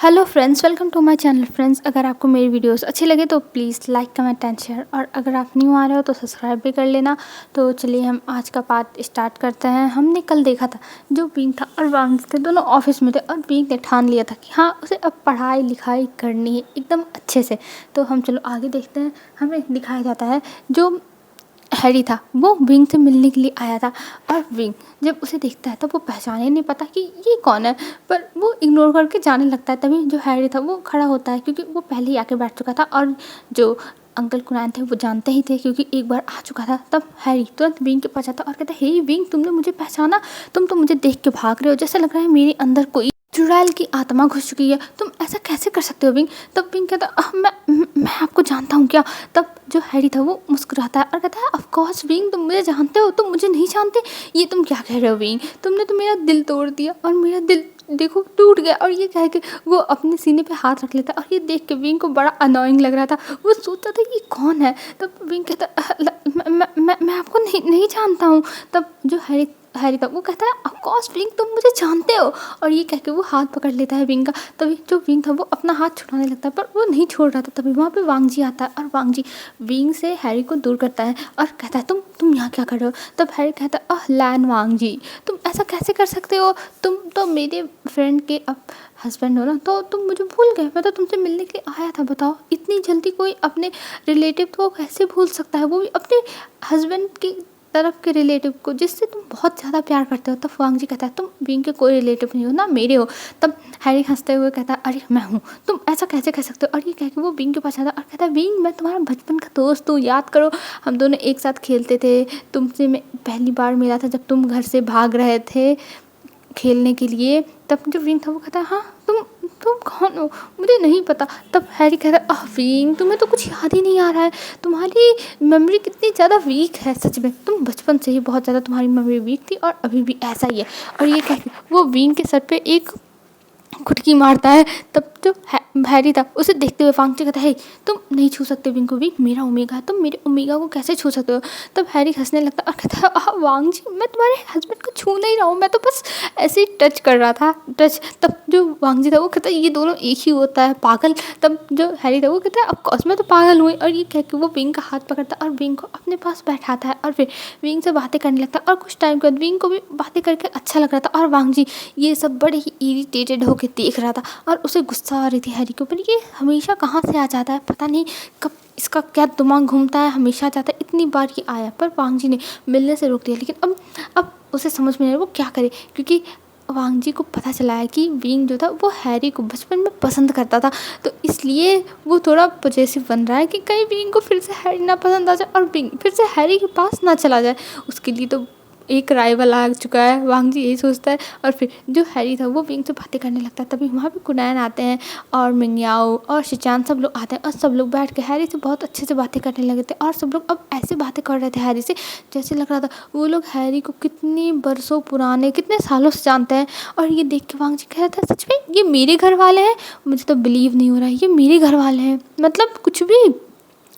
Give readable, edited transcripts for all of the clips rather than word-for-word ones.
Hello friends, welcome to my channel. Friends, अगर आपको मेरी वीडियोस अच्छी लगे तो please like comment and share, और अगर आप न्यू आ रहे हो तो सब्सक्राइब भी कर लेना। तो चलिए हम आज का पार्ट स्टार्ट करते हैं। हमने कल देखा था जो विंग था और वांग थे दोनों ऑफिस में थे, और विंग ने ठान लिया था कि हाँ उसे अब पढ़ाई लिखाई करनी है एकदम अच्छे से। तो हम चलो आगे देखते हैं। हमें दिखाया जाता है जो हैरी था वो विंग से मिलने के लिए आया था, और विंग जब उसे देखता है तो वो पहचाने नहीं पाता कि ये कौन है, पर वो इग्नोर करके जाने लगता है। तभी जो हैरी था वो खड़ा होता है, क्योंकि वो पहले ही आके बैठ चुका था, और जो अंकल कुनान थे वो जानते ही थे क्योंकि एक बार आ चुका था। तब हैरी तुरंत विंग के पास आता और कहता है, हे विंग, तुमने मुझे पहचाना? तुम तो मुझे देख के भाग रहे हो, जैसे लग रहा है मेरे अंदर कोई चुड़ैल की आत्मा घुस चुकी है। तुम ऐसा कैसे कर सकते हो विंग? तब विंग कहता मैं आपको जानता हूँ क्या? तब जो हैरी था वो मुस्कुराता है और कहता है, ऑफ कोर्स विंग, तुम मुझे जानते हो, तुम मुझे नहीं जानते? ये तुम क्या कह रहे हो विंग? तुमने तो मेरा दिल तोड़ दिया, और मेरा दिल देखो टूट गया। और ये कह के वो अपने सीने पे हाथ रख लेता, और ये देख के विंग को बड़ा अनोइंग लग रहा था। वो सोचता था ये कौन है। तब विंग कहता मैं आपको नहीं जानता हूँ। तब जो हैरी हैरी था वो कहता है, ऑफ कोर्स विंग, तुम मुझे जानते हो। और ये कह के वो हाथ पकड़ लेता है विंग का। तभी जो विंग था वो अपना हाथ छुड़ाने लगता है, पर वो नहीं छोड़ रहा था। तभी वहाँ पे वांग जी आता है, और वांग जी विंग से हैरी को दूर करता है और कहता है, तुम यहाँ क्या कर रहे हो? तब हैरी कहता है, लैन वांग जी, तुम ऐसा कैसे कर सकते हो? तुम तो मेरे फ्रेंड के अब हस्बैंड हो ना, तो तुम मुझे भूल गए? मैं तो तुमसे मिलने के लिए आया था। बताओ, इतनी जल्दी कोई अपने रिलेटिव को कैसे भूल सकता है, वो भी अपने हस्बैंड की तरफ के रिलेटिव को, जिससे तुम बहुत ज़्यादा प्यार करते हो। तब वांग जी कहता है, तुम विंग के कोई रिलेटिव नहीं हो ना, मेरे हो। तब हैरी हंसते हुए कहता है, अरे मैं हूँ, तुम ऐसा कैसे कह सकते हो? और ये कह के वो विंग के पास आता है और कहता है, विंग, मैं तुम्हारा बचपन का दोस्त हूँ, याद करो, हम दोनों एक साथ खेलते थे। तुमसे मैं पहली बार मिला था जब तुम घर से भाग रहे थे खेलने के लिए। तब जो विंग था वो कहता है, हाँ तुम कौन हो? मुझे नहीं पता। तब हैरी कहता है, विंग, तुम्हें तो कुछ याद ही नहीं आ रहा है। तुम्हारी मेमोरी कितनी ज़्यादा वीक है, सच में तुम बचपन से ही बहुत ज़्यादा तुम्हारी मेमोरी वीक थी, और अभी भी ऐसा ही है। और ये कह के वो विंग के सर पे एक खुटकी मारता है। तब जो हैरी था उसे देखते हुए वांग जी कहता है, तुम नहीं छू सकते विंग को, विंग मेरा ओमेगा है, तुम मेरे ओमेगा को कैसे छू सकते हो? तब हैरी हंसने लगता और कहता है, वांग जी, मैं तुम्हारे हस्बैंड को छू नहीं रहा हूँ, मैं तो बस ऐसे ही टच कर रहा था, टच। तब जो वांग जी था वो कहता है, ये दोनों एक ही होता है, पागल। तब जो हैरी था वो कहता है, ऑफकोर्स मैं तो पागल हुई। और ये कह के वो विंग का हाथ पकड़ता है और विंग को अपने पास बैठाता है, और फिर विंग से बातें करने लगता है। और कुछ टाइम के बाद विंग को भी बातें करके अच्छा लग रहा था, और वांग जी ये सब बड़े ही इरिटेटेड होकर देख रहा था, और उसे गुस्सा आ रही थी हैरी के ऊपर। ये हमेशा कहाँ से आ जाता है, पता नहीं कब इसका क्या दिमाग घूमता है, हमेशा जाता है। इतनी बार ये आया, पर वांग जी ने मिलने से रोक दिया। लेकिन अब उसे समझ में नहीं आया वो क्या करे, क्योंकि वांग जी को पता चला है कि विंग जो था वो हैरी को बचपन में पसंद करता था। तो इसलिए वो थोड़ा पॉजेसिव बन रहा है कि कहीं विंग को फिर से हैरी ना पसंद आ जाए, और विंग फिर से हैरी के पास ना चला जाए। उसके लिए तो एक राइवल आ चुका है, वांग जी यही सोचता है। और फिर जो हैरी था वो विंग से बातें करने लगता है। तभी वहाँ पे कुनैन आते हैं, और मिंगयाओ और शिचान सब लोग आते हैं, और सब लोग बैठ के हैरी से बहुत अच्छे से बातें करने लगे थे। और सब लोग अब ऐसे बातें कर रहे थे हैरी से, जैसे लग रहा था वो लोग हैरी को कितने बरसों पुराने, कितने सालों से जानते हैं। और ये देख के वांग जी कह रहा था, सच में ये मेरे घर वाले हैं? मुझे तो बिलीव नहीं हो रहा है, ये मेरे घर वाले हैं, मतलब कुछ भी,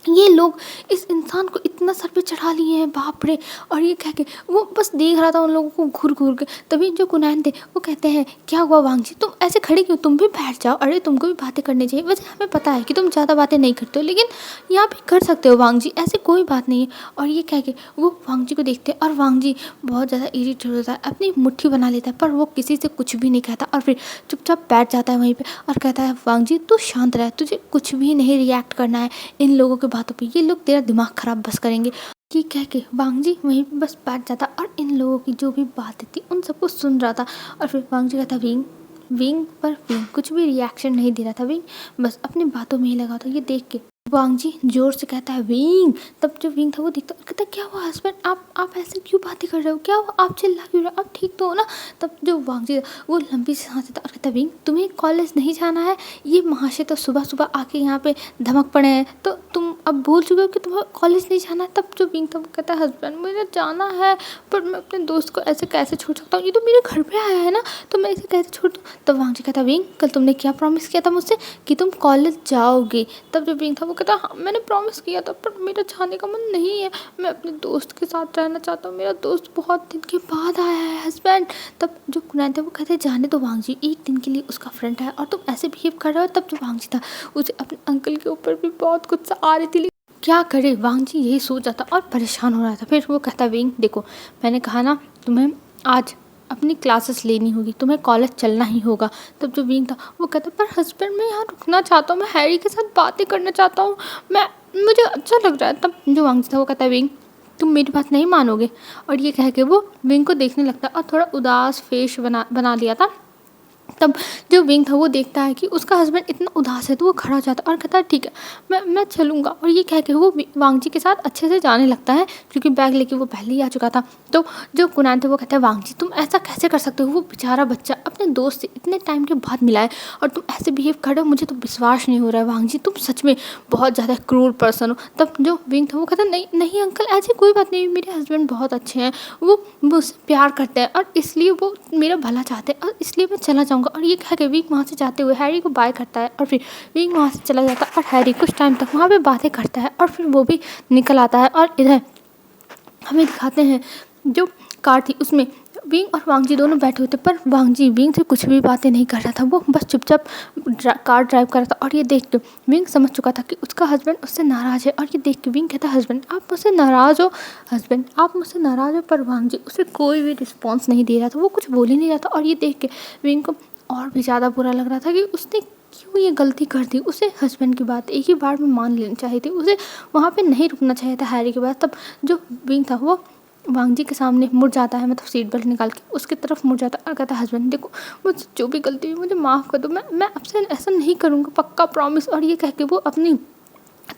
ये लोग इस इंसान को इतना सर पे चढ़ा लिए हैं, बाप रे। और ये कह के वो बस देख रहा था उन लोगों को घूर घूर के। तभी जो कुनैन थे वो कहते हैं, क्या हुआ वांग जी, तुम ऐसे खड़े क्यों? तुम भी बैठ जाओ, अरे तुमको भी बातें करनी चाहिए। वैसे हमें पता है कि तुम ज़्यादा बातें नहीं करते हो, लेकिन यहाँ पे कर सकते हो वांग जी, ऐसे कोई बात नहीं है। और ये कह के वो वांग जी को देखते हैं, और वांग जी बहुत ज़्यादा इरिटेट होता है, अपनी मुट्ठी बना लेता है, पर वो किसी से कुछ भी नहीं कहता, और फिर चुपचाप बैठ जाता है वहीं पर, और कहता है, वांग जी तू शांत रह, तुझे कुछ भी नहीं रिएक्ट करना है इन लोगों के बातों पे, ये लोग तेरा दिमाग खराब बस करेंगे। ये कह के वांग जी वहीं पे बस बैठ जाता, और इन लोगों की जो भी बातें थी उन सबको सुन रहा था। और फिर वांग जी कहता, विंग विंग, पर विंग कुछ भी रिएक्शन नहीं दे रहा था। विंग बस अपनी बातों में ही लगा था। ये देख के वांग जी जोर से कहता है, विंग। तब जो विंग था वो दिखता और कहता, क्या हुआ हस्बैंड, आप ऐसे क्यों बातें कर रहे हो? क्या हुआ, आप चिल्ला क्यों रहे हो? आप ठीक तो हो ना? तब जो वांग जी वो लंबी सी सांस लेता और कहता, विंग तुम्हें कॉलेज नहीं जाना है? ये महाशय तो सुबह सुबह आके यहाँ पे धमक पड़े हैं, तो तुम अब भूल चुके हो कि तुम्हें कॉलेज नहीं जाना है? तब जो विंग था वो कहता है, हस्बैंड मुझे जाना है, पर मैं अपने दोस्त को ऐसे कैसे छोड़ सकता हूँ? ये तो मेरे घर पे आया है ना, तो मैं इसे कैसे छोड़ दूँ? तब वांग जी कहता, विंग कल तुमने क्या प्रॉमिस किया था मुझसे कि तुम कॉलेज जाओगे? तब जो विंग था वो कहता हाँ मैंने प्रॉमिस किया था पर मेरा जाने का मन नहीं है, मैं अपने दोस्त के साथ रहना चाहता हूँ, मेरा दोस्त बहुत दिन के बाद आया है हस्बैंड। तब जो कुनाल था वो कहते जाने दो वांग जी, एक दिन के लिए उसका फ्रेंड है और तुम ऐसे बिहेव कर रहे हो। तब जो वांग जी था उसे अपने अंकल के ऊपर भी बहुत गुस्सा आ रही थी, क्या करे वांग जी यही सोच रहा था और परेशान हो रहा था। फिर वो कहता विंग देखो मैंने कहा ना तुम्हें आज अपनी क्लासेस लेनी होगी, तुम्हें कॉलेज चलना ही होगा। तब जो विंग था वो कहता पर हस्बैंड मैं यहाँ रुकना चाहता हूँ, मैं हैरी के साथ बातें करना चाहता हूँ, मुझे अच्छा लग रहा है। तब जो वांग जी था वो कहता है विंग तुम मेरी बात नहीं मानोगे, और ये कह के वो विंग को देखने लगता है और थोड़ा उदास फेस बना लिया था। तब जो विंग था वो देखता है कि उसका हस्बैंड इतना उदास है तो वो खड़ा हो जाता है और कहता है ठीक है मैं चलूँगा, और ये कह के वो वांग जी के साथ अच्छे से जाने लगता है क्योंकि बैग लेके वो पहले ही आ चुका था। तो जो कुनाल था वो कहता है वांग जी तुम ऐसा कैसे कर सकते हो, वो बेचारा बच्चा अपने दोस्त से इतने टाइम के बाद मिला है और तुम ऐसे बिहेव कर रहे हो, मुझे तो विश्वास नहीं हो रहा है वांग जी, तुम सच में बहुत ज़्यादा क्रूर पर्सन हो। तब जो विंग था वो कहता नहीं नहीं अंकल ऐसी कोई बात नहीं, मेरे हस्बैंड बहुत अच्छे हैं, वो मुझसे प्यार करते हैं और इसलिए वो मेरा भला चाहते हैं और इसलिए मैं चला जाऊँगा। और ये कह के विंग वहाँ से जाते हुए हैरी को बाय करता है और फिर विंग वहाँ से चला जाता है और हैरी कुछ टाइम तक वहाँ पे बातें करता है और फिर वो भी निकल आता है। और इधर हमें दिखाते हैं जो कार थी उसमें विंग और वांग जी दोनों बैठे हुए थे, पर वांग जी विंग से कुछ भी बातें नहीं कर रहा था, वो बस चुपचाप कार ड्राइव कर रहा था। और ये देख के विंग समझ चुका था कि उसका हस्बैंड उससे नाराज़ है और ये देख के विंग कहता है हस्बैंड आप मुझसे नाराज़ हो, हस्बैंड आप मुझसे नाराज़ हो। पर वांग जी उसे कोई भी रिस्पॉन्स नहीं दे रहा था, वो कुछ बोल ही नहीं रहा था। और ये देख के विंग को और भी ज़्यादा बुरा लग रहा था कि उसने क्यों ये गलती कर दी, उसे हस्बैंड की बात एक ही बार में मान लेनी चाहिए थी, उसे वहाँ पे नहीं रुकना चाहिए था हैरी के बाद। तब जो विंग था वो वांग जी के सामने मुड़ जाता है, मतलब सीट बेल्ट निकाल के उसकी तरफ मुड़ जाता है और कहता है हस्बैंड देखो मुझसे जो भी गलती हुई मुझे माफ़ कर दो, मैं आपसे ऐसा नहीं करूँगा पक्का प्रॉमिस। और ये कह के वो अपनी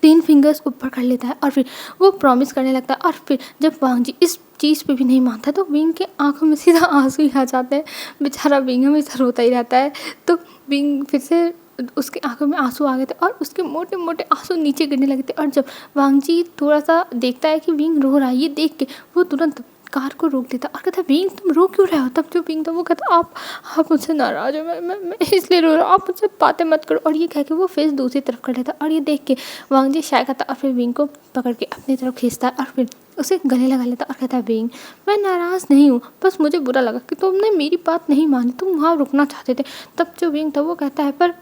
3 फिंगर्स ऊपर कर लेता है और फिर वो प्रॉमिस करने लगता है। और फिर जब वांग जी इस चीज़ पे भी नहीं मानता तो विंग के आंखों में सीधा आंसू ही आ जाते हैं, बेचारा विंग हमेशा रोता ही रहता है। तो विंग फिर से उसके आंखों में आंसू आ गए थे और उसके मोटे मोटे आंसू नीचे गिरने लगे थे। और जब वांग जी थोड़ा सा देखता है कि विंग रो रहा है, ये देख के वो तुरंत कार को रोक देता और कहता विंग तुम रो क्यों रहे हो। तब जो विंग था वो कहता आप मुझसे नाराज़ हो, मैं इसलिए रो रहा हूँ, आप मुझसे बातें मत करो। और ये कह के वो फेस दूसरी तरफ कर लेता और ये देख के वांग जी शायद करता और फिर विंग को पकड़ के अपनी तरफ खींचता है और फिर उसे गले लगा लेता और कहता है विंग मैं नाराज़ नहीं हूँ, बस मुझे बुरा लगा कि तुमने मेरी बात नहीं मानी, तुम वहाँ रुकना चाहते थे। तब जो विंग था वो कहता है पर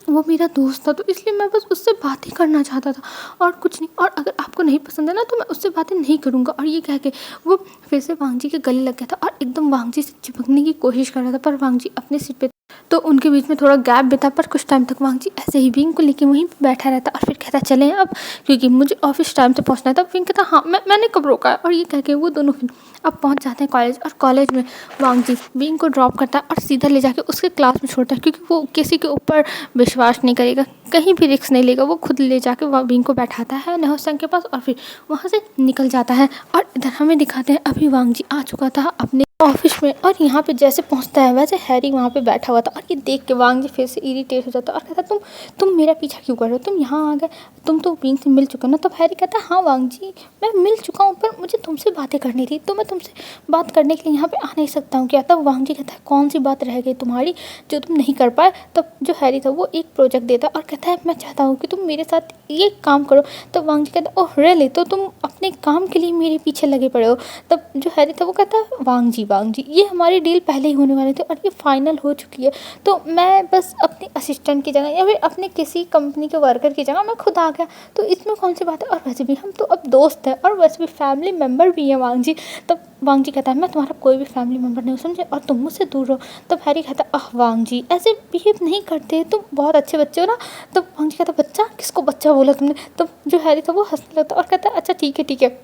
वो मेरा दोस्त था तो इसलिए मैं बस उससे बातें करना चाहता था और कुछ नहीं, और अगर आपको नहीं पसंद है ना तो मैं उससे बातें नहीं करूँगा। और ये कह के वो फिर से वांग जी के गले लग गया था और एकदम वांग जी से चिपकने की कोशिश कर रहा था, पर वांग जी अपने सीट पे तो उनके बीच में थोड़ा गैप भी था। पर कुछ टाइम तक वांग जी ऐसे ही विंग को लेके वहीं पे बैठा रहता और फिर कहता चलें अब क्योंकि मुझे ऑफिस टाइम से पहुंचना है। तब विंग कहता हाँ मैंने कब रोका है। और ये कह के वो दोनों फिर अब पहुंच जाते हैं कॉलेज और कॉलेज में वांग जी विंग को ड्रॉप करता है और सीधा ले जाके उसके क्लास में छोड़ता है क्योंकि वो किसी के ऊपर विश्वास नहीं करेगा, कहीं भी रिस्क नहीं लेगा, वो खुद ले जाके वह विंग को बैठाता है नहुसंग के पास और फिर वहाँ से निकल जाता है। और इधर हमें दिखाते हैं अभी वांग जी आ चुका था अपने ऑफिस में और यहाँ पे जैसे पहुँचता है वैसे हैरी वहाँ पे बैठा हुआ था और ये देख के वांग जी फिर से इरिटेट हो जाता है और कहता तुम मेरा पीछा क्यों कर रहे हो, तुम यहाँ आ गए, तुम तो विंग से मिल चुके हो ना। तब हैरी कहता है हाँ वांग जी मैं मिल चुका हूँ पर मुझे तुमसे बातें करनी थी तो मैं तुमसे बात करने के लिए यहाँ पे आ नहीं सकता हूँ क्या। तब वांग जी कहता है कौन सी बात रह गई तुम्हारी जो तुम नहीं कर पाए। तब जो हैरी था वो एक प्रोजेक्ट देता और कहता है मैं चाहता हूँ कि तुम मेरे साथ ये काम करो। तब वांग जी कहता है ओह रियली, तो तुम अपने काम के लिए मेरे पीछे लगे पड़े हो। तब जो हैरी था वो कहता है वांग जी ये हमारी डील पहले ही होने वाली थी और ये फाइनल हो चुकी है, तो मैं बस अपनी असिस्टेंट की जगह या फिर अपने किसी कंपनी के वर्कर की जगह मैं खुद आ गया, तो इसमें कौन सी बात है, और वैसे भी हम तो अब दोस्त हैं और वैसे भी फैमिली मेम्बर भी हैं वांग जी। तब वांग जी कहता है मैं तुम्हारा कोई भी फैमिली मेम्बर नहीं समझे और तुम मुझसे दूर रहो। तब हैरी कहता है वांग जी ऐसे बिहेव नहीं करते, तुम बहुत अच्छे बच्चे हो ना। तब वांग जी कहता है बच्चा, किसको बच्चा बोला तुमने। तब जो हैरी था वो हंसने लगता और कहता है अच्छा ठीक है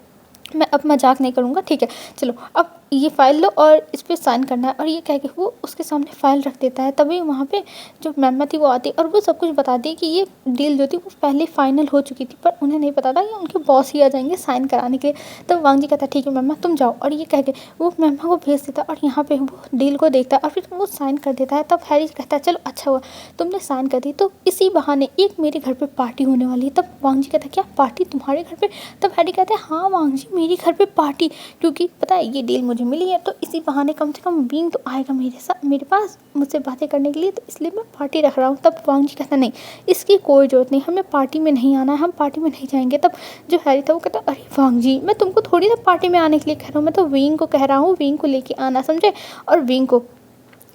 मैं अब मजाक नहीं करूँगा, ठीक है चलो अब ये फ़ाइल लो और इस पर साइन करना है। और ये कह के वो उसके सामने फ़ाइल रख देता है। तभी वहाँ पे जो मैम थी वो आती और वो सब कुछ बताती है कि ये डील जो थी वो पहले फाइनल हो चुकी थी पर उन्हें नहीं पता था कि उनके बॉस ही आ जाएंगे साइन कराने के लिए। तब वांग जी कहता है ठीक है मैम तुम जाओ, और ये कह के वो मैम को भेज देता और यहाँ पर वो डील को देखता है और फिर वो साइन कर देता है। तब हैरी कहता है चलो अच्छा हुआ तुमने साइन कर दी, तो इसी बहाने एक मेरे घर पर पार्टी होने वाली है। तब वांग जी कहता है क्या पार्टी तुम्हारे घर पर। तब हैरी कहता है हाँ वांग जी मेरे घर पर पार्टी, क्योंकि पता है ये डील मुझे मुझे मिली है, तो इसी बहाने कम से कम विंग तो आएगा मेरे पास मुझसे बातें करने के लिए, तो इसलिए मैं पार्टी रख रहा हूँ। तब वांग जी कहता नहीं, इसकी कोई ज़रूरत नहीं, हमें पार्टी में नहीं आना है, हम पार्टी में नहीं जाएंगे। तब जो हैरी था वो कहता अरे वांग जी, मैं तुमको थोड़ी ना पार्टी में आने के लिए कह रहा हूँ, मैं तो विंग को कह रहा हूँ विंग को लेके आना, समझे, और विंग को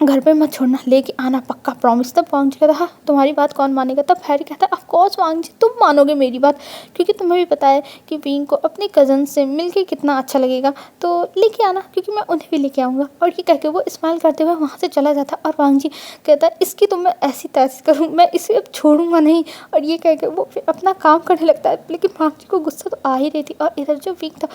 घर पे मत छोड़ना, लेके आना पक्का, प्रॉमिस। तब वांग जी कहता हाँ तुम्हारी बात कौन मानेगा। तब हैरी कहता ऑफ कोर्स वांग जी, तुम मानोगे मेरी बात, क्योंकि तुम्हें भी पता है कि विंग को अपने कज़न से मिलके कितना अच्छा लगेगा, तो लेके आना, क्योंकि मैं उन्हें भी लेके आऊँगा। और ये कह के वो स्माइल करते हुए वहाँ से चला जाता। और वांग जी कहता है इसकी तो मैं ऐसी तैसी करूँ, मैं इसे अब छोड़ूंगा नहीं। और ये कह के वो फिर अपना काम करने लगता है, लेकिन वांग जी को गुस्सा तो आ ही रही थी। और इधर जो विंग था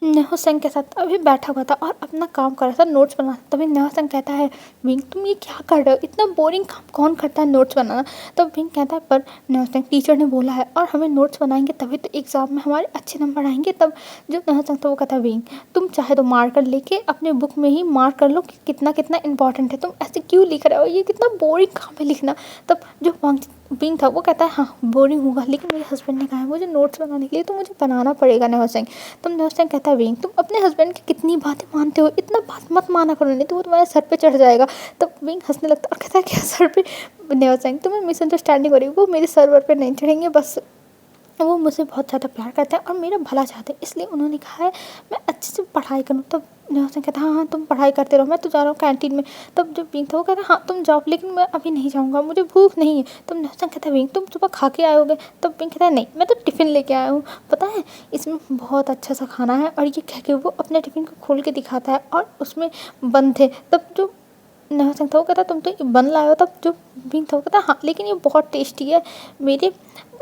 नेहो के साथ अभी बैठा हुआ था और अपना काम कर रहा था, नोट्स बना। तभी नेहो कहता है विंग तुम ये क्या कर रहे हो, इतना बोरिंग काम कौन करता है नोट्स बनाना। तब विंग कहता है पर नेहो टीचर ने बोला है और हमें नोट्स बनाएंगे तभी तो एग्ज़ाम में हमारे अच्छे नंबर आएंगे। तब जो नेहो था वो कहता है विंग तुम चाहे तो मार कर लेके अपने बुक में ही मार्क कर लो कि कितना कितना इंपॉर्टेंट है, तुम ऐसे क्यों लिख रहे हो, ये कितना बोरिंग काम है लिखना। तब जो विंग था वो कहता है हाँ बोरिंग होगा, लेकिन मेरे हस्बैंड ने कहा है मुझे नोट्स बनाने के लिए, तो मुझे बनाना पड़ेगा नेहो। तब नेहो कहता है विंग तुम अपने हस्बैंड की कितनी बातें मानते हो, इतना बात मत माना करो, नहीं तो वो तुम्हारे सर पे चढ़ जाएगा। तब विंग हंसने लगता और कहता है क्या सर पे। नेहो तुम्हें मिसअंडरस्टैंडिंग हो रही है, वो मेरे सर्वर पे नहीं चढ़ेंगे, बस वो मुझसे बहुत ज़्यादा प्यार करते हैं और मेरा भला चाहते हैं, इसलिए उन्होंने कहा है मैं अच्छे से पढ़ाई करूँ। तब नेहो कहता हाँ हाँ तुम पढ़ाई करते रहो, मैं तो जा रहा हूँ कैंटीन में। तब जो विंग था वो कहता हाँ तुम जाओ, लेकिन मैं अभी नहीं जाऊँगा, मुझे भूख नहीं है। तब नेहो कहता विंग तुम सुबह खा के आए। तब विंग कहता है नहीं मैं तो टिफ़िन लेके आया हूँ, पता है इसमें बहुत अच्छा सा खाना है। और ये कह के वो अपने टिफ़िन को खोल के दिखाता है और उसमें बंद थे। तब जो नेहो था वो कहता तुम तो ये बन लाए हो। तब जो विंग था वो कहता हाँ लेकिन ये बहुत टेस्टी है, मेरे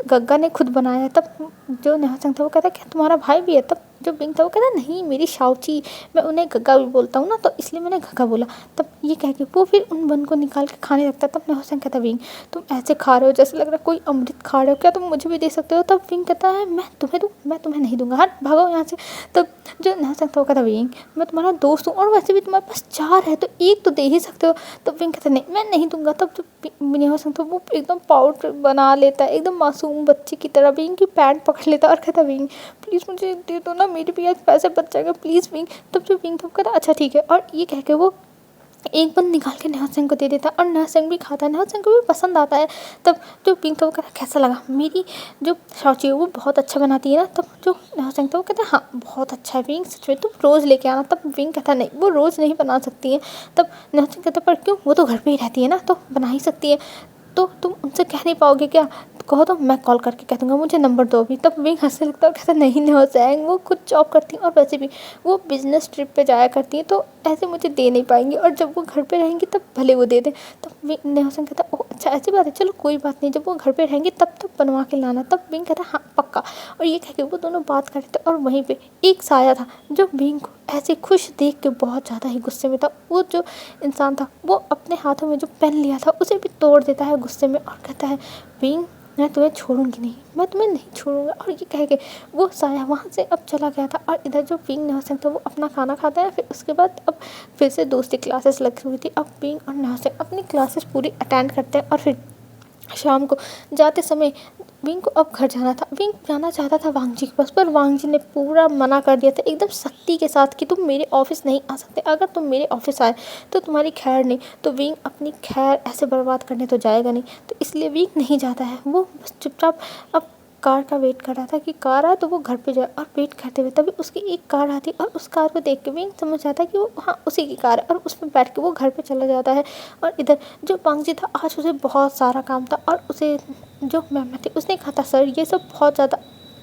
गग्गा ने खुद बनाया है। तब जो नेहो था वो कहता क्या तुम्हारा भाई भी है। तब जो विंग था वो कहता नहीं मेरी शाउची, मैं उन्हें गग्गा भी बोलता हूँ ना, तो इसलिए मैंने गग्गा बोला। तब ये कह के वो फिर उन बन को निकाल के खाने लगता। तब नेहो कहता विंग तुम ऐसे खा रहे हो जैसे लग रहा है कोई अमृत खा रहे हो, क्या तुम मुझे भी दे सकते हो। तब विंग कहता है मैं तुम्हें दूँ, मैं तुम्हें नहीं दूंगा, हट भागो यहाँ से। तब जो नेहो था वो कहता विंग मैं तुम्हारा दोस्त हूँ और वैसे भी तुम्हारे पास 4 है तो एक तो दे ही सकते हो। तब विंग कहता नहीं मैं नहीं दूंगा। तब जो नेहो था वो एकदम पाउडर बना लेता है, एकदम मासूम बच्चे की तरह विंग की पैंट पकड़ लेता और कहता विंग प्लीज़ मुझे दे दो ना, मेरे भी आज पैसे बच जाएगा प्लीज़ विंग। तब जो विंग था वो कहता अच्छा ठीक है, और ये कह के वो एक बंद निकाल के नेहो को दे देता और नेहो भी खाता है, नेहो को भी पसंद आता है। तब जो विंग था वो कहता कैसा लगा, मेरी जो शाउची है वो बहुत अच्छा बनाती है ना। तब जो नेहो था वो कहता है हाँ बहुत अच्छा है विंग, सच में तुम रोज़ लेके आना। तब विंग कहता नहीं वो रोज़ नहीं बना सकती है। तब नेहो कहता पर क्यों, वो तो घर पे ही रहती है ना, तो बना ही सकती है, तो तुम उनसे कह नहीं पाओगे क्या, कहो तो मैं कॉल करके कह दूँगा, मुझे नंबर दो अभी। तब विंग हंसने लगता है और कहता नहीं नेहो वो खुद जॉब करती हैं और वैसे भी वो बिज़नेस ट्रिप पे जाया करती हैं, तो ऐसे मुझे दे नहीं पाएंगी, और जब वो घर पे रहेंगी तब भले वो दे दें। तब नेहो कहता ओह अच्छा ऐसी बात है, चलो कोई बात नहीं, जब वो घर पे रहेंगी तब बनवा के लाना। तब विंग कहता हाँ पक्का। और ये कह के वो दोनों बात कर रहे थे और वहीं पे एक साया था जो विंग को ऐसे खुश देख के बहुत ज़्यादा ही गुस्से में था। वो जो इंसान था वो अपने हाथों में जो पेन लिया था उसे भी तोड़ देता है गुस्से में और कहता है विंग मैं तुम्हें छोड़ूंगी नहीं, मैं तुम्हें नहीं छोड़ूंगा। और ये कह के वो साया वहाँ से अब चला गया था। और इधर जो विंग नेहो था वो अपना खाना खाता है। फिर उसके बाद अब फिर से दूसरी क्लासेस लगी हुई थी। अब विंग और नेहो अपनी क्लासेस पूरी अटेंड करते हैं और फिर शाम को जाते समय विंग को अब घर जाना था। विंग जाना चाहता था वांग जी के पास, पर वांग जी ने पूरा मना कर दिया था एकदम सख्ती के साथ कि तुम मेरे ऑफिस नहीं आ सकते, अगर तुम मेरे ऑफिस आए तो तुम्हारी खैर नहीं। तो विंग अपनी खैर ऐसे बर्बाद करने तो जाएगा नहीं, तो इसलिए विंग नहीं जाता है। वो बस चुपचाप अब कार का वेट कर रहा था कि कार आए तो वो घर पे जाए, और वेट करते हुए तभी उसकी एक कार आती और उस कार को देख के विंग समझ जाता है कि वो हाँ उसी की कार है, और उसमें बैठ के वो घर पे चला जाता है। और इधर जो वांग जी था आज उसे बहुत सारा काम था, और उसे जो मैम थी उसने कहा था सर ये सब बहुत ज़्यादा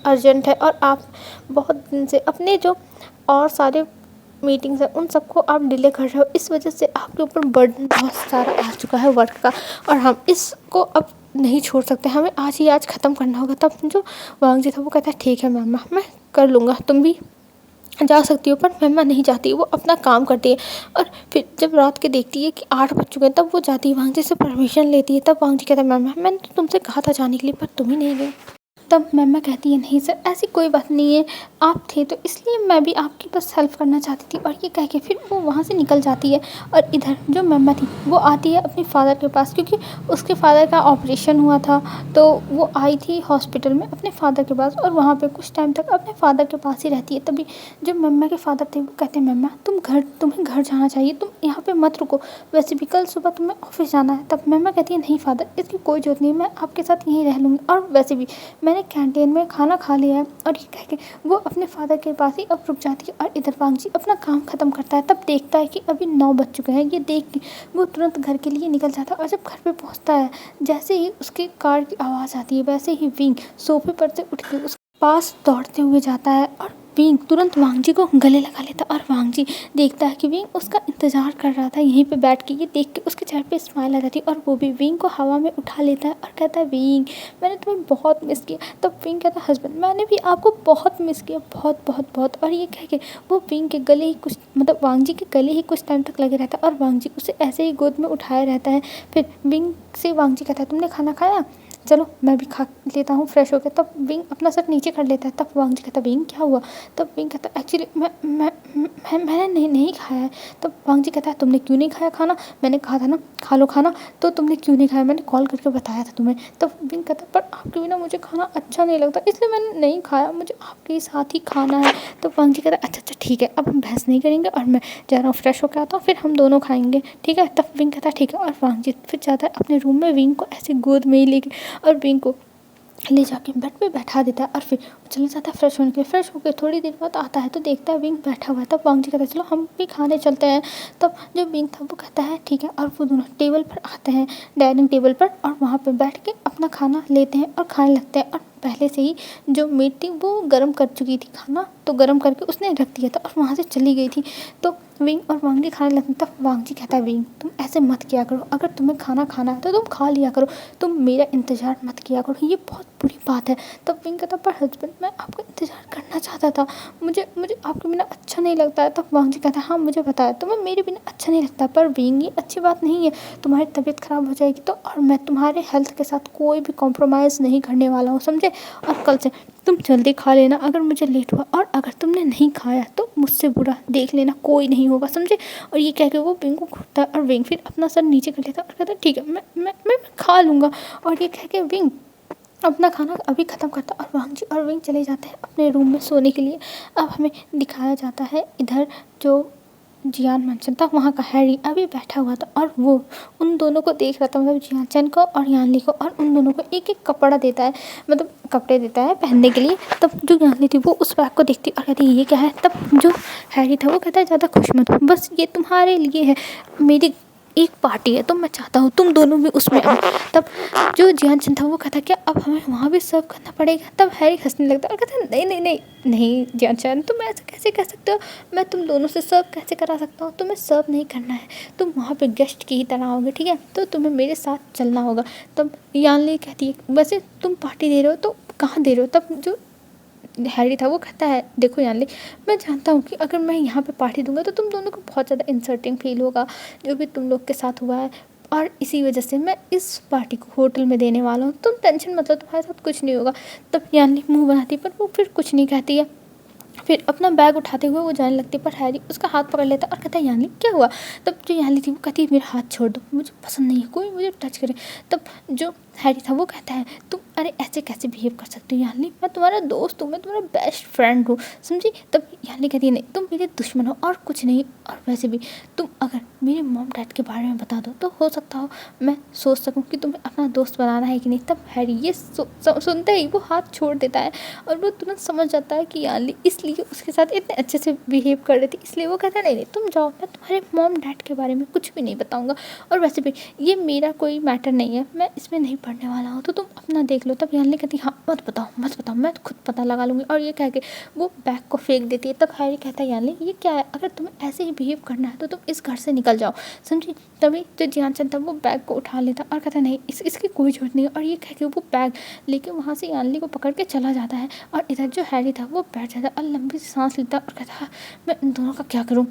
अर्जेंट है और आप बहुत दिन से अपने जो और सारे मीटिंग्स हैं उन सबको आप डिले कर रहे हो, इस वजह से आपके ऊपर बर्डन बहुत सारा आ चुका है वर्क का, और हम इसको अब नहीं छोड़ सकते, हमें आज ही आज ख़त्म करना होगा। तब जो वांग जी था वो कहता है ठीक है मैम मैं कर लूँगा, तुम भी जा सकती हो। पर मैम नहीं जाती, वो अपना काम करती है। और फिर जब रात के देखती है कि 8 बज चुके हैं तब वो जाती है वांग जी से परमिशन लेती है। तब वांग जी कहता है मैम मैंने तो तुमसे कहा था जाने के लिए पर तुम ही नहीं गई। तब मम्मा कहती है नहीं सर ऐसी कोई बात नहीं है, आप थे तो इसलिए मैं भी आपकी बस हेल्प करना चाहती थी। और ये कह के फिर वो वहाँ से निकल जाती है। और इधर जो मम्मा थी वो आती है अपने फादर के पास, क्योंकि उसके फादर का ऑपरेशन हुआ था। तो वो आई थी हॉस्पिटल में अपने फादर के पास, और वहाँ पे कुछ टाइम तक अपने फादर के पास ही रहती है। तभी जो मम्मा के फादर थे वो कहते हैं मम्मा तुम्हें घर जाना चाहिए, तुम यहाँ पे मत रुको, वैसे भी कल सुबह तुम्हें ऑफिस जाना है। तब मम्मा कहती है नहीं फादर इसकी कोई ज़रूरत नहीं है, मैं आपके साथ यहीं रह लूँगी, और वैसे भी मैंने कैंटीन में खाना खा लिया है। और ये कह के वो अपने फादर के पास ही अब रुक जाती है। और इधर वांगजी अपना काम ख़त्म करता है। तब देखता है कि अभी 9 बज चुके हैं। ये देख के वो तुरंत घर के लिए निकल जाता है। और जब घर पे पहुंचता है, जैसे ही उसके कार की आवाज़ आती है वैसे ही विंग सोफे पर से उठ के उसके पास दौड़ते हुए जाता है। और विंग तुरंत वांगजी को गले लगा लेता है। और वांगजी देखता है कि विंग उसका इंतज़ार कर रहा था यहीं पे बैठ के। ये देख के उसके चेहरे पे स्माइल आ जाती है, और वो भी विंग को हवा में उठा लेता है और कहता है विंग मैंने तुम्हें बहुत मिस किया। तब विंग कहता है हस्बैंड मैंने भी आपको बहुत मिस किया, बहुत बहुत बहुत। और ये कह के वो विंग के गले ही कुछ मतलब वांगजी के गले ही कुछ टाइम तक लगे रहता है। और वांगजी उसे ऐसे ही गोद में उठाए रहता है। फिर विंग से वांगजी कहता है तुमने खाना खाया, चलो मैं भी खा लेता हूँ फ्रेश होकर। तब विंग अपना सर नीचे कर लेता है। तब वांगजी कहता है विंग क्या हुआ। तब विंग कहता है एक्चुअली मैंने नहीं खाया है। तब वांगजी कहता है तुमने क्यों नहीं खाया खाना, मैंने कहा था ना खा लो खाना, तो तुमने क्यों नहीं खाया, मैंने कॉल करके बताया था तुम्हें। तब विंग कहता है पर आपके बिना मुझे खाना अच्छा नहीं लगता, इसलिए मैंने नहीं खाया, मुझे आपके साथ ही खाना है। तो वांगजी कहता है अच्छा ठीक है, अब हम बहस नहीं करेंगे और मैं जा रहा हूँ फ्रेश होकर आता हूँ, फिर हम दोनों खाएंगे ठीक है। तब विंग कहता है ठीक है। और वांगजी फिर जाता है अपने रूम में विंग को ऐसे गोद में ही लेके, और विंग को ले जाके बेड पे बैठा देता है। और फिर चला जाता है फ्रेश होने के लिए। फ्रेश होकर थोड़ी देर बाद आता है तो देखता है विंग बैठा हुआ है। तब वांगजी कहता है चलो हम भी खाने चलते हैं। तब जो विंग था वो कहता है ठीक है। और वो दोनों टेबल पर आते हैं, डाइनिंग टेबल पर, और वहाँ पर बैठ के अपना खाना लेते हैं और खाने लगते हैं। और पहले से ही जो मीट थी वो गर्म कर चुकी थी खाना, तो गर्म करके उसने रख दिया था और वहाँ से चली गई थी। तो विंग और वांगजी खाने लगते। तब वांगजी कहता है विंग तुम ऐसे मत किया करो, अगर तुम्हें खाना खाना है तो तुम खा लिया करो, तुम मेरा इंतज़ार मत किया करो, ये बहुत बुरी बात है। तब विंग कहता पर हस्बैंड मैं आपका इंतज़ार करना चाहता था, मुझे मुझे आपके बिना अच्छा नहीं लगता है। तब वांगजी कहता है हाँ मुझे पता है तुम्हें मेरे बिना अच्छा नहीं लगता, पर विंग ये अच्छी बात नहीं है, तुम्हारी तबीयत ख़राब हो जाएगी तो, और मैं तुम्हारे हेल्थ के साथ कोई भी कॉम्प्रोमाइज़ नहीं करने वाला हूँ समझे। और कल से तुम जल्दी खा लेना अगर मुझे लेट हुआ, और अगर तुमने नहीं खाया तो मुझसे बुरा देख लेना कोई नहीं होगा समझे। और ये कह के वो विंग को घूरता है। और विंग फिर अपना सर नीचे कर लेता है और कहता है ठीक है मैं खा लूँगा। और ये कह के विंग अपना खाना अभी ख़त्म करता और वांगजी और विंग चले जाते हैं अपने रूम में सोने के लिए। अब हमें दिखाया जाता है इधर जो जियान मैंशन था वहाँ का हैरी अभी बैठा हुआ था, और वो उन दोनों को देख रहा था, मतलब जियान चैन को और यानली को, और उन दोनों को एक एक कपड़ा देता है, मतलब कपड़े देता है पहनने के लिए। तब जो यानली थी वो उस बैग को देखती और कहती है ये क्या है। तब जो हैरी था वो कहता है ज़्यादा खुश मत हो, बस ये तुम्हारे लिए है, मेरी एक पार्टी है तो मैं चाहता हूँ तुम दोनों भी उसमें आओ। तब जो जियान चंद था वो कहता क्या अब हमें वहाँ भी सर्व करना पड़ेगा। तब हैरी हंसने लगता है और कहता है नहीं नहीं नहीं नहीं जियान चंद तुम ऐसा कैसे कह सकते हो, मैं तुम दोनों से सर्व कैसे करा सकता हूँ, तुम्हें सर्व नहीं करना है, तुम वहाँ पे गेस्ट की ही तरह आओगे ठीक है, तो तुम्हें मेरे साथ चलना होगा। तब यानली कहती है वैसे तुम पार्टी दे रहे हो तो कहाँ दे रहे हो। तब जो हैरी था वो कहता है देखो यानली मैं जानता हूँ कि अगर मैं यहाँ पे पार्टी दूंगा तो तुम दोनों को बहुत ज़्यादा इंसल्टिंग फील होगा जो भी तुम लोग के साथ हुआ है, और इसी वजह से मैं इस पार्टी को होटल में देने वाला हूँ, तुम टेंशन मत लो तुम्हारे साथ कुछ नहीं होगा। तब यानली मुंह बनाती पर वो फिर कुछ नहीं कहती है। फिर अपना बैग उठाते हुए वो जाने लगती पर हैरी उसका हाथ पकड़ लेता और कहता है यानली क्या हुआ। तब जो यानली थी वो कहती है मेरा हाथ छोड़ दो, मुझे पसंद नहीं है कोई मुझे टच करे। तब जो हैरी था वो कहता है तुम अरे ऐसे कैसे बिहेव कर सकते हो यानली, मैं तुम्हारा दोस्त हूँ, मैं तुम्हारा बेस्ट फ्रेंड हूँ समझी। तब यानली कहती है नहीं तुम मेरे दुश्मन हो और कुछ नहीं, और वैसे भी तुम अगर मेरे मॉम डैड के बारे में बता दो तो हो सकता हो मैं सोच सकूँ कि तुम्हें अपना दोस्त बनाना है कि नहीं। तब हैरी ये सुनते ही वो हाथ छोड़ देता है और वो तुरंत समझ जाता है कि यानली इसलिए उसके साथ इतने अच्छे से बिहेव कर रही थी, इसलिए वो कहता है नहीं नहीं तुम जाओ, मैं तुम्हारे मॉम डैड के बारे में कुछ भी नहीं बताऊँगा, और वैसे भी ये मेरा कोई मैटर नहीं है, मैं इसमें नहीं पढ़ने वाला हूँ, तो तुम अपना देख लो। तब यानली कहती हाँ मत बताओ मैं खुद पता लगा लूँगी, और ये कह के वो बैग को फेंक देती है। तब हैरी कहता है यानली ये क्या है, अगर तुम्हें ऐसे ही बिहेव करना है तो तुम इस घर से निकल जाओ समझी। तभी जो जियान चंद था वो बैग को उठा लेता और कहता नहीं इसकी कोई जरूरत नहीं है, और ये कह के वो बैग लेके वहाँ से यानली को पकड़ के चला जाता है। और इधर जो हैरी था वो बैठ जाता और लंबी सी सांस लेता और कहता मैं इन दोनों का क्या करूँ।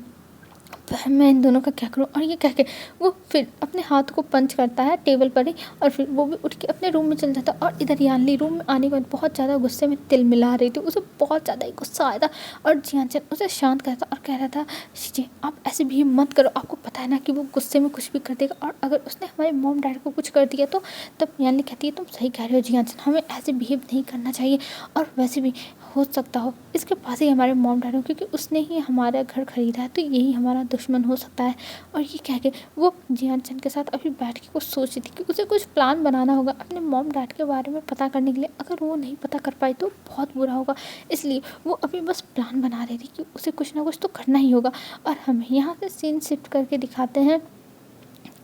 मैं इन दोनों का क्या करूँ। और ये कह के वो फिर अपने हाथ को पंच करता है टेबल पर ही, और फिर वो भी उठ के अपने रूम में चल जाता है। और इधर यानली रूम में आने के बाद बहुत ज़्यादा गुस्से में तिल मिला रही थी, उसे बहुत ज़्यादा ही गुस्सा आया था। और जियानचन उसे शांत करता और कह रहा था, शीजे आप ऐसे बिहेव मत करो, आपको पता है ना कि वो गुस्से में कुछ भी कर देगा, और अगर उसने हमारे मॉम डैड को कुछ कर दिया तो। तब यानली कहती है, तुम सही कह रहे हो जियानचन, हमें ऐसे बिहेव नहीं करना चाहिए। और वैसे भी हो सकता हो इसके पास ही हमारे मॉम डैड हो, क्योंकि उसने ही हमारा घर खरीदा है, तो यही हमारा दुश्मन हो सकता है। और ये कह के वो जियानचन के साथ अभी बैठ के कुछ सोच रही थी कि उसे कुछ प्लान बनाना होगा अपने मॉम डैड के बारे में पता करने के लिए। अगर वो नहीं पता कर पाई तो बहुत बुरा होगा, इसलिए वो अभी बस प्लान बना रही थी कि उसे कुछ ना कुछ तो करना ही होगा। और हमें यहाँ से सीन शिफ्ट करके दिखाते हैं,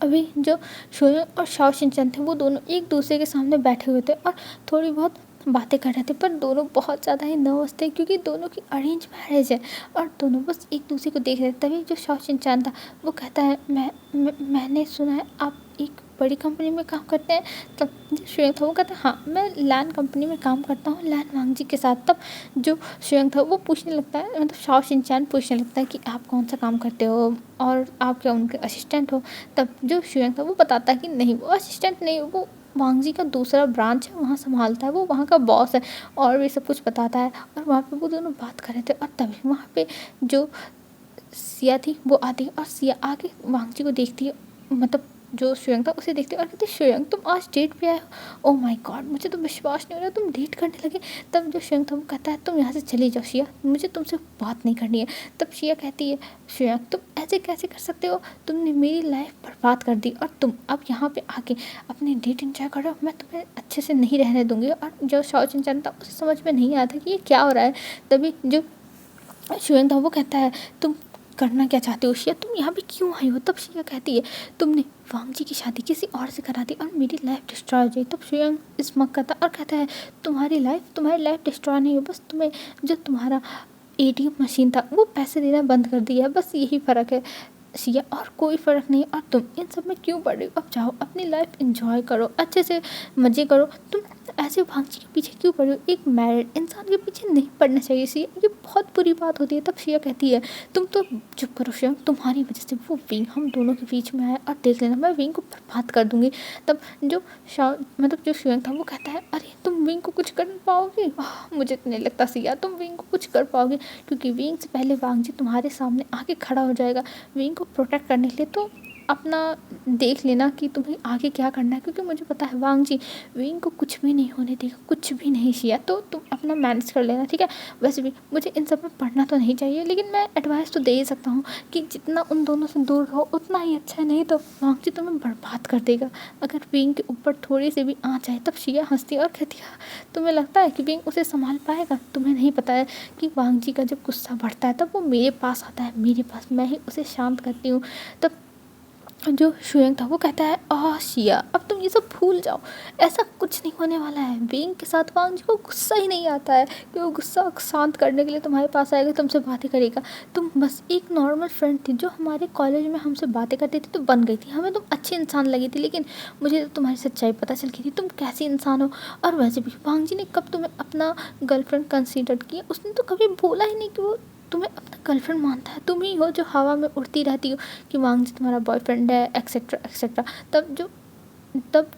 अभी जो शोएब और शाओ शिनचैन थे वो दोनों एक दूसरे के सामने बैठे हुए थे और थोड़ी बहुत बातें कर रहे थे, पर दोनों बहुत ज़्यादा ही नर्वस थे क्योंकि दोनों की अरेंज मैरिज है और दोनों बस एक दूसरे को देख रहे थे। तभी जो शाओ शिनचैन था वो कहता है, मैंने सुना है आप एक बड़ी कंपनी में काम करते हैं। तब जो शोएब था वो कहता है, हाँ मैं लैन कंपनी में काम करता हूँ, लैन वांगजी के साथ। तब जो शोएब था वो पूछने लगता है, मतलब शाओ शिनचैन पूछने लगता है कि आप कौन सा काम करते हो और आप क्या उनके असिस्टेंट हो। तब जो शोएब था वो बताता है कि नहीं वो असिस्टेंट नहीं, वो वांगजी का दूसरा ब्रांच है वहाँ संभालता है, वो वहाँ का बॉस है, और भी सब कुछ बताता है। और वहाँ पे वो दोनों बात कर रहे थे और तभी वहाँ पे जो सिया थी वो आती है और सिया आके वांगजी को देखती है, मतलब जो शोएब था उसे देखती है और कहती है, शोएब तुम आज डेट पे आए हो। ओह माय गॉड, मुझे तो विश्वास नहीं हो रहा तुम डेट करने लगे। तब जो शोएब था वो कहता है, तुम यहाँ से चली जाओ शिया, मुझे तुमसे बात नहीं करनी है। तब शिया कहती है, शोएब तुम ऐसे कैसे कर सकते हो, तुमने मेरी लाइफ बर्बाद कर दी और तुम अब यहाँ पे आके अपनी डेट एंजॉय कर रहे हो, मैं तुम्हें अच्छे से नहीं रहने दूंगी। और जो शाओ शिनचैन था उसे समझ में नहीं आया था कि ये क्या हो रहा है। तभी जो शोएब था वो कहता है, तुम करना क्या चाहते हो शिया, तुम यहाँ पे क्यों आई हो। तब शिया कहती है, तुमने वांगजी की शादी किसी और से करा दी और मेरी लाइफ डिस्ट्रॉय हो जाए। तब शोएब स्मक करता और कहता है, तुम्हारी लाइफ डिस्ट्रॉय नहीं हो, बस तुम्हें जो तुम्हारा एटीएम मशीन था वो पैसे देना बंद कर दिया है, बस यही फ़र्क है सिया, और कोई फ़र्क नहीं। और तुम इन सब में क्यों पड़ रही हो, अब जाओ अपनी लाइफ एंजॉय करो, अच्छे से मज़े करो। तुम ऐसे भांजी के पीछे क्यों पड़ रही हो, एक मैरिड इंसान के पीछे नहीं पड़ना चाहिए सिया, ये बहुत बुरी बात होती है। तब सिया कहती है, तुम तो चुप करो शिया, तुम्हारी वजह से वो विंग हम दोनों के बीच में आया और देख लेना मैं विंग को बर्बाद कर दूंगी। तब जो जो शोएब था वो कहता है, अरे तुम विंग को कुछ कर पाओगे। मुझे तो नहीं लगता सिया तुम विंग को कुछ कर पाओगे, क्योंकि विंग से पहले वांगजी तुम्हारे सामने आके खड़ा हो जाएगा। विंग को प्रोटेक्ट करने के लिए तो अपना देख लेना कि तुम्हें आगे क्या करना है, क्योंकि मुझे पता है वांगजी विंग को कुछ भी नहीं होने देगा, कुछ भी नहीं शिया, तो तुम अपना मैनेज कर लेना, ठीक है। वैसे भी मुझे इन सब में पढ़ना तो नहीं चाहिए, लेकिन मैं एडवाइस तो दे ही सकता हूँ कि जितना उन दोनों से दूर रहो उतना ही अच्छा है, नहीं तो वांगजी तुम्हें बर्बाद कर देगा अगर विंग के ऊपर थोड़ी सी भी आ जाए। तब शिया हंसती और कहती है, तुम्हें लगता है कि विंग उसे संभाल पाएगा, तुम्हें नहीं पता है कि वांगजी का जब गुस्सा बढ़ता है तब वो मेरे पास आता है, मेरे पास, मैं ही उसे शांत करती हूँ। तब जो शोएब था वो कहता है, शिया अब तुम ये सब भूल जाओ, ऐसा कुछ नहीं होने वाला है। विंग के साथ वांगजी को गुस्सा ही नहीं आता है कि वो गुस्सा शांत करने के लिए तुम्हारे पास आएगा, तुमसे बातें करेगा। तुम बस एक नॉर्मल फ्रेंड थी जो हमारे कॉलेज में हमसे बातें करती थी तो बन गई थी, हमें तुम अच्छी इंसान लगी थी, लेकिन मुझे तो तुम्हारी सच्चाई पता चल गई थी तुम कैसी इंसान हो। और वैसे भी वांगजी ने कब तुम्हें अपना गर्लफ्रेंड कंसीडर किया, उसने तो कभी बोला ही नहीं कि वो तुम्हें अपना गर्लफ्रेंड मानता है, तुम ही हो जो हवा में उड़ती रहती हो कि वांगजी तुम्हारा बॉयफ्रेंड है, एक्सेट्रा एक्सेट्रा। तब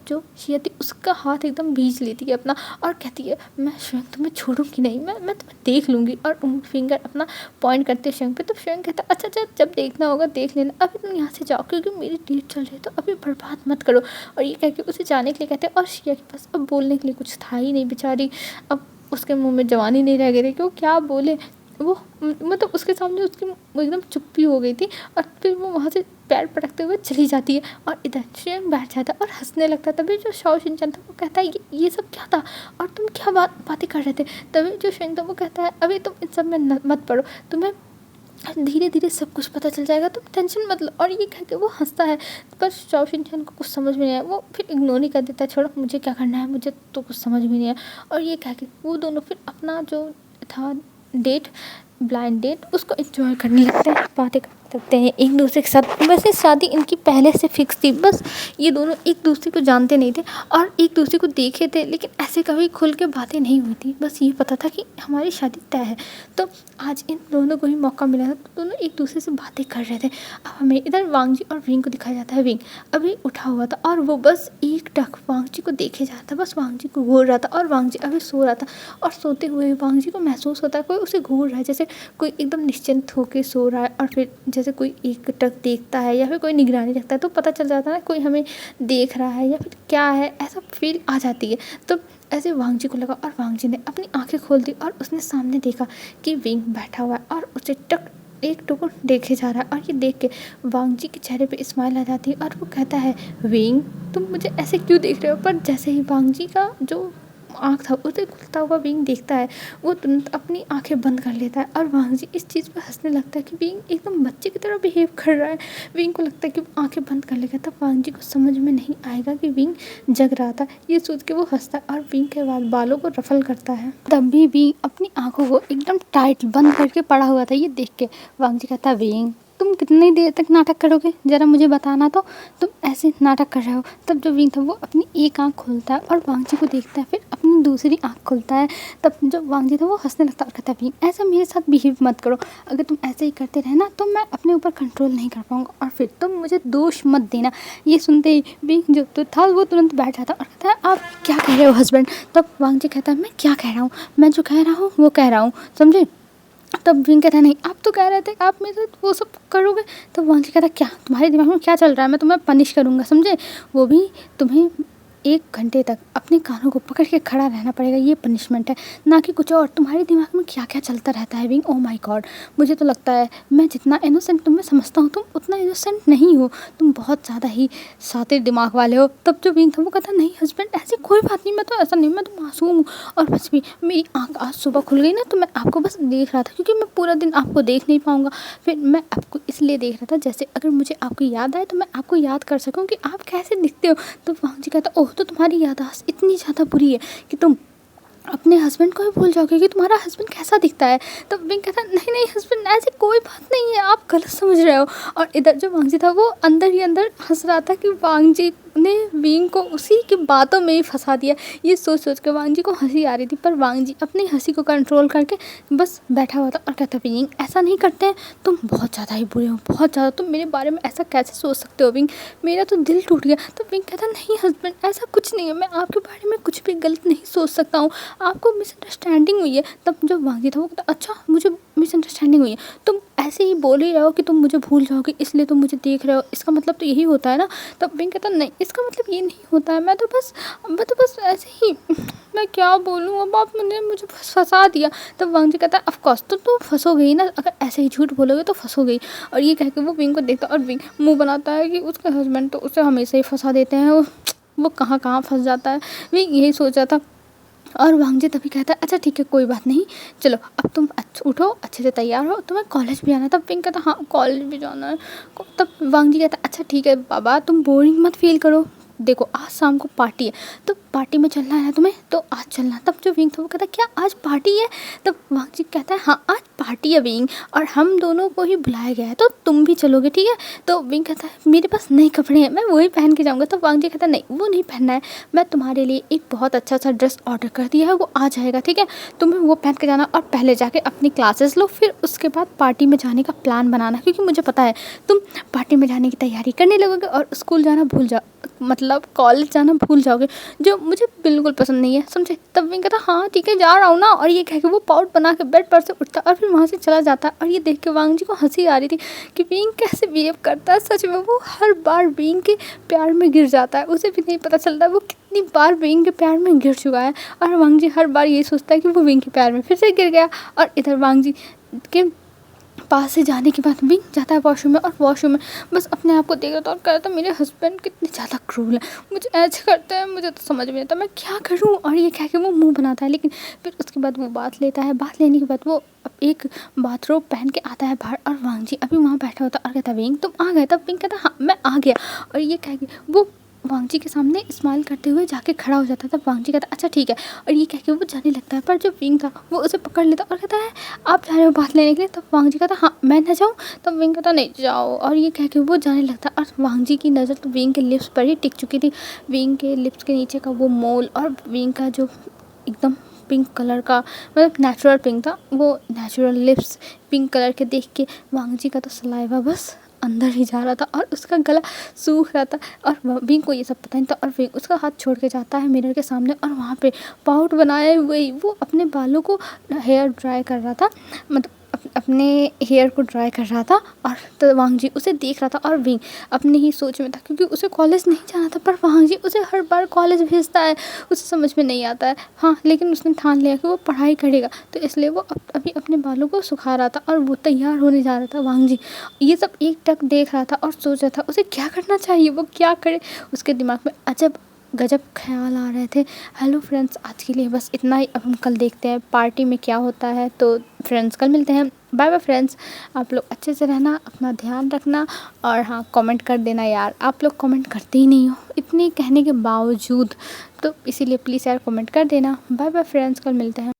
जो शिया थी उसका हाथ एकदम भींच लेती है अपना और कहती है, मैं शोएब तुम्हें छोड़ूंगी नहीं, मैं तुम्हें देख लूँगी। और फिंगर अपना पॉइंट करते हैं शोएब पे। तब शोएब कहता है, अच्छा अच्छा जब देखना होगा देख लेना, अभी तुम यहाँ से जाओ क्योंकि मेरी डेट चल रही है, तो अभी बर्बाद मत करो। और ये कह के उसे जाने के लिए कहते हैं, और शिया के पास अब बोलने के लिए कुछ था ही नहीं बेचारी, अब उसके मुँह में जवानी नहीं रह गई थी कि वो क्या बोले। वो मतलब उसके सामने उसकी वो एकदम चुप्पी हो गई थी और फिर वो वहाँ से पैर पटकते हुए चली जाती है और इधर शोएब बैठ जाता है और हंसने लगता है। तभी जो शाओ शिनचैन था वो कहता है, ये सब क्या था और तुम क्या बातें कर रहे थे। तभी जो शोएब था वो कहता है, अभी तुम इन सब में मत पड़ो, तुम्हें धीरे धीरे सब कुछ पता चल जाएगा, तुम टेंशन मत लो। और ये कह के वो हंसता है, पर शाओ शिनचैन को कुछ समझ में नहीं आया, वो फिर इग्नोर ही कर देता है, छोड़ो मुझे क्या करना है, मुझे तो कुछ समझ में नहीं आया। और ये कह के वो दोनों फिर अपना जो था डेट, ब्लाइंड डेट, उसको एंजॉय करने लगते हैं, बातें करते करते हैं एक दूसरे के साथ। वैसे शादी इनकी पहले से फिक्स थी, बस ये दोनों एक दूसरे को जानते नहीं थे और एक दूसरे को देखे थे, लेकिन ऐसे कभी खुल के बातें नहीं हुई थी। बस ये पता था कि हमारी शादी तय है। तो आज इन दोनों को ही मौका मिला था, तो दोनों एक दूसरे से बातें कर रहे थे। अब हमें इधर वांगजी और विंग को दिखाया जाता है। विंग अभी उठा हुआ था और वो बस एक टक वांगजी को देखे जा रहा था, बस वांगजी को घूर रहा था। और वांगजी अभी सो रहा था और सोते हुए वांगजी को महसूस होता है कोई उसे घूर रहा है, जैसे कोई एकदम निश्चिंत होकर सो रहा है। और फिर जैसे कोई एक टक देखता है या फिर कोई निगरानी रखता है तो पता चल जाता है ना कोई हमें देख रहा है या फिर क्या है, ऐसा फील आ जाती है। तो ऐसे वांगजी को लगा और वांगजी ने अपनी आंखें खोल दी और उसने सामने देखा कि विंग बैठा हुआ है और उसे टक एक टुकड़ देखे जा रहा है। और ये देख के वांगजी के चेहरे पे स्माइल आ जाती है और वो कहता है, विंग तुम मुझे ऐसे क्यों देख रहे हो? पर जैसे ही वांगजी का जो आँख था उसे खुलता हुआ विंग देखता है, वो तुरंत अपनी आंखें बंद कर लेता है और वांगजी इस चीज़ पर हंसने लगता है कि विंग एकदम बच्चे की तरह बिहेव कर रहा है। विंग को लगता है कि वो आंखें बंद कर लेगा, तब वांगजी को समझ में नहीं आएगा कि विंग जग रहा था। ये सोच के वो हंसता है और विंग के बाद बालों को रफल करता है। तब भी विंग अपनी आंखों को एकदम टाइट बंद करके पड़ा हुआ था। ये देख के वांगजी कहता है, विंग तुम कितनी देर तक नाटक करोगे, ज़रा मुझे बताना तो, तुम ऐसे नाटक कर रहे हो। तब जो विंग था वो अपनी एक आंख खोलता है और वांगजी को देखता है, फिर अपनी दूसरी आंख खोलता है। तब जो वांगजी था वो हंसने लगता है और कहता है, विंग ऐसा मेरे साथ बिहेव मत करो, अगर तुम ऐसे ही करते रहे ना तो मैं अपने ऊपर कंट्रोल नहीं कर पाऊंगा और फिर तुम मुझे दोष मत देना। ये सुनते ही विंग जो तो था वो तुरंत बैठ जाता और कहता है, आप क्या कह रहे हो हस्बैंड? तब वांगजी कहता है, मैं क्या कह रहा हूँ, मैं जो कह रहा हूँ वो कह रहा हूँ, समझे? तब विंग कहता है, नहीं आप तो कह रहे थे आप मेरे साथ वो सब करोगे। तो वांगजी कहता है, क्या तुम्हारे दिमाग में क्या चल रहा है, मैं तुम्हें पनिश करूँगा, समझे? वो भी तुम्हें 1 घंटे तक अपने कानों को पकड़ के खड़ा रहना पड़ेगा, ये पनिशमेंट है, ना कि कुछ और। तुम्हारे दिमाग में क्या क्या चलता रहता है विंग? ओ माय गॉड, मुझे तो लगता है मैं जितना इनोसेंट तुम्हें समझता हूँ तुम उतना इनोसेंट नहीं हो, तुम बहुत ज़्यादा ही शातिर दिमाग वाले हो। तब जो विंग था वो कहता, नहीं हस्बैंड ऐसी कोई बात नहीं, मैं तो ऐसा नहीं, मैं तो मासूम हूँ। और बस भी मेरी आँख आज सुबह खुल गई ना तो मैं आपको बस देख रहा था, क्योंकि मैं पूरा दिन आपको देख नहीं पाऊँगा, फिर मैं आपको इसलिए देख रहा था जैसे अगर मुझे आपकी याद आए तो मैं आपको याद कर सकूँ कि आप कैसे दिखते हो। तो वांगजी कहता, ओह तो तुम्हारी याददाश्त इतनी ज़्यादा बुरी है कि तुम अपने हस्बैंड को ही भूल जाओगे कि तुम्हारा हस्बैंड कैसा दिखता है। तो विंग कहता, नहीं नहीं हस्बैंड ऐसी कोई बात नहीं है, आप गलत समझ रहे हो। और इधर जो वांगजी था वो अंदर ही अंदर हंस रहा था कि वांगजी ने विंग को उसी की बातों में ही फंसा दिया। ये सोच सोच के वांगजी को हंसी आ रही थी, पर वांगजी अपनी हंसी को कंट्रोल करके बस बैठा हुआ था और कहता, विंग ऐसा नहीं करते हैं, तुम बहुत ज़्यादा ही बुरे हो, बहुत ज़्यादा, तुम मेरे बारे में ऐसा कैसे सोच सकते हो विंग, मेरा तो दिल टूट गया। तो विंग कहता, नहीं हस्बैंड ऐसा कुछ नहीं है, मैं आपके बारे में कुछ भी गलत नहीं सोच सकता हूँ, आपको मिसअंडरस्टैंडिंग हुई है। तब जो वांगजी था वो कहता, अच्छा मुझे मिसअंडरस्टैंडिंग हुई है, तुम ऐसे ही बोल ही रहे हो कि तुम मुझे भूल जाओगे इसलिए तुम मुझे देख रहे हो, इसका मतलब तो यही होता है ना। तब विंग कहता, नहीं इसका मतलब ये नहीं होता है, मैं तो बस ऐसे ही, मैं क्या बोलूँ अब, आप मुझे बस फंसा दिया। तब वांगजी कहता है, ऑफ कोर्स तो तुम फंसोगे ही ना, अगर ऐसे ही झूठ बोलोगे तो फंसोगे ही। और ये कह के वो विंग को देखता और विंग मुँह बनाता है कि उसका हस्बैंड तो उसे हमेशा ही फंसा देते हैं, वो कहाँ कहाँ फंस जाता है। विंग यही सोचा था और वांगजी तभी कहता है, अच्छा ठीक है कोई बात नहीं, चलो अब तुम उठो अच्छे से तैयार हो, तुम्हें कॉलेज भी आना है। तब विंग कहता, हाँ कॉलेज भी जाना है। तब वांगजी कहता, अच्छा ठीक है बाबा तुम बोरिंग मत फील करो, देखो आज शाम को पार्टी है तो पार्टी में चलना है ना तुम्हें, तो आज चलना। तब जो विंग था वो कहता, क्या आज पार्टी है? तब वांगजी कहता है, हाँ आज पार्टी है विंग, और हम दोनों को ही बुलाया गया है तो तुम भी चलोगे ठीक है? तो विंग कहता है, मेरे पास नए कपड़े हैं मैं वही पहन के जाऊँगा। तो वांगजी कहता है, नहीं वो नहीं पहनना है, मैं तुम्हारे लिए एक बहुत अच्छा सा ड्रेस ऑर्डर कर दिया है, वो आ जाएगा ठीक है, तुम्हें वो पहन के जाना और पहले जाके अपनी क्लासेस लो, फिर उसके बाद पार्टी में जाने का प्लान बनाना, क्योंकि मुझे पता है तुम पार्टी में जाने की तैयारी करने लगोगे और स्कूल जाना भूल जाओ, मतलब कॉलेज जाना भूल जाओगे, जो मुझे बिल्कुल पसंद नहीं है, समझे? तब विंग कहता, हाँ ठीक है जा रहा हूँ ना, और ये कह के वो पाउट बना के बेड पर से उठता और फिर वहाँ से चला जाता। और ये देख के वांगजी को हंसी आ रही थी कि विंग कैसे बिहेव करता है, सच में वो हर बार विंग के प्यार में गिर जाता है, उसे भी नहीं पता चलता वो कितनी बार विंग के प्यार में गिर चुका है। और वांगजी हर बार यही सोचता है कि वो विंग के प्यार में फिर से गिर गया। और इधर वांगजी के पास से जाने के बाद विंग जाता है वॉशरूम में, और वॉशरूम में बस अपने आप को देख रहा था और कह रहा था, मेरे हस्बैंड कितने ज़्यादा क्रूर है, मुझे ऐसे करते हैं, मुझे तो समझ में नहीं आता मैं क्या करूँ। और ये कह के वो मुंह बनाता है, लेकिन फिर उसके बाद वो बात लेता है। बात लेने के बाद वो एक बाथरोब पहन के आता है बाहर, और वांगजी अभी वहाँ बैठा होता और कहता, विंग तुम आ गए? तब विंग कहता, हाँ मैं आ गया। और ये कह के वो वांग जी के सामने स्माइल करते हुए जाके खड़ा हो जाता था। वांग जी कहता अच्छा ठीक है और ये कह के वो जाने लगता है, पर जो विंग था वो उसे पकड़ लेता और कहता है आप जा रहे हो बात लेने के लिए? तब वांग जी कहता हाँ मैं ना जाऊँ? तब विंग कहता नहीं जाओ, और ये कह के वो जाने लगता और वांग जी की नज़र तो विंग के लिप्स पर ही टिक चुकी थी। विंग के लिप्स के नीचे का वो मोल और विंग का जो एकदम पिंक कलर का, मतलब नेचुरल पिंक था, वो नेचुरल लिप्स पिंक कलर के देख के वांग जी का तो सलाइवा बस अंदर ही जा रहा था और उसका गला सूख रहा था। और विंग को ये सब पता नहीं था और विंग उसका हाथ छोड़ के जाता है मिरर के सामने और वहाँ पे पाउट बनाए हुए ही वो अपने बालों को हेयर ड्राई कर रहा था, मतलब अपने हेयर को ड्राई कर रहा था। और तो वांग जी उसे देख रहा था और विंग अपने ही सोच में था, क्योंकि उसे कॉलेज नहीं जाना था, पर वांग जी उसे हर बार कॉलेज भेजता है। उसे समझ में नहीं आता है, हाँ, लेकिन उसने ठान लिया कि वो पढ़ाई करेगा, तो इसलिए वो अभी अपने बालों को सुखा रहा था और वो तैयार होने जा रहा था। वांग जी ये सब एक टक देख रहा था और सोच रहा था उसे क्या करना चाहिए, वो क्या करे। उसके दिमाग में अजब गजब ख्याल आ रहे थे। हेलो फ्रेंड्स, आज के लिए बस इतना ही। अब हम कल देखते हैं पार्टी में क्या होता है। तो फ्रेंड्स कल मिलते हैं। बाय बाय फ्रेंड्स, आप लोग अच्छे से रहना, अपना ध्यान रखना और हाँ कमेंट कर देना यार, आप लोग कमेंट करते ही नहीं हो इतने कहने के बावजूद, तो इसीलिए प्लीज़ यार कमेंट कर देना। बाय बाय फ्रेंड्स, कल मिलते हैं।